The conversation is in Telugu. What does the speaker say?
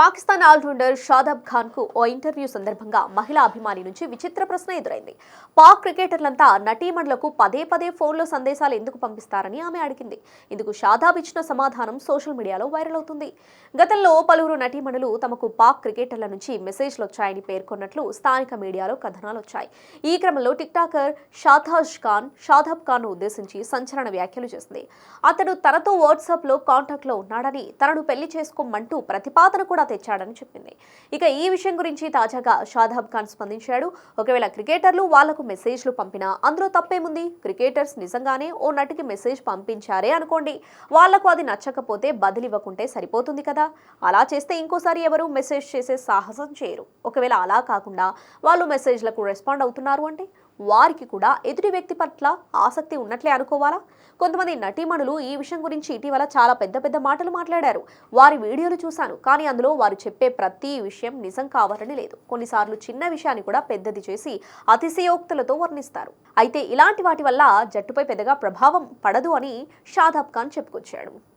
పాకిస్తాన్ ఆల్రౌండర్ షాదాబ్ ఖాన్ కు ఓ ఇంటర్వ్యూ సందర్భంగా మహిళా అభిమాని నుంచి విచిత్ర ప్రశ్న ఎదురైంది. పాక్ క్రికెటర్లంతా నటీమణులకు పదే పదే ఫోన్లో సందేశాలు ఎందుకు పంపిస్తారని ఆమె అడిగింది. ఇందుకు షాదాబ్ ఇచ్చిన సమాధానం సోషల్ మీడియాలో వైరల్ అవుతుంది. గతంలో పలువురు నటీమణులు తమకు పాక్ క్రికెటర్ల నుంచి మెసేజ్లు వచ్చాయని పేర్కొన్నట్లు స్థానిక మీడియాలో కథనాలు వచ్చాయి. ఈ క్రమంలో టిక్టాకర్ షాదాబ్ ఖాన్ ఉద్దేశించి సంచలన వ్యాఖ్యలు చేసింది. అతడు తనతో వాట్సాప్లో కాంటాక్ట్లో ఉన్నాడని, తనను పెళ్లి చేసుకోమంటూ ప్రతిపాదన కూడా తెచ్చాడని చెప్పింది. ఇక ఈ విషయం గురించి తాజాగా షాదాబ్ ఖాన్ స్పందించాడు. ఒకవేళ క్రికెటర్లు వాళ్లకు మెసేజ్లు పంపినా అందులో తప్పేముంది? క్రికెటర్స్ నిజంగానే ఓ నటికి మెసేజ్ పంపించారే అనుకోండి, వాళ్లకు అది నచ్చకపోతే బదిలివ్వకుంటే సరిపోతుంది కదా. అలా చేస్తే ఇంకోసారి ఎవరు మెసేజ్ చేసే సాహసం చేయరు. ఒకవేళ అలా కాకుండా వాళ్ళు మెసేజ్లకు రెస్పాండ్ అవుతున్నారు అంటే వారికి కూడా ఎదుటి వ్యక్తి పట్ల ఆసక్తి ఉన్నట్లే అనుకోవాలా? కొంతమంది నటీమణులు ఈ విషయం గురించి ఇటీవల చాలా పెద్ద పెద్ద మాటలు మాట్లాడారు. వారి వీడియోలు చూశాను, కానీ అందులో వారు చెప్పే ప్రతి విషయం నిజం కావాలని లేదు. కొన్నిసార్లు చిన్న విషయాన్ని కూడా పెద్దది చేసి అతిశయోక్తులతో వర్ణిస్తారు. అయితే ఇలాంటి వాటి వల్ల జట్టుపై పెద్దగా ప్రభావం పడదు అని షాదాబ్ ఖాన్ చెప్పుకొచ్చాడు.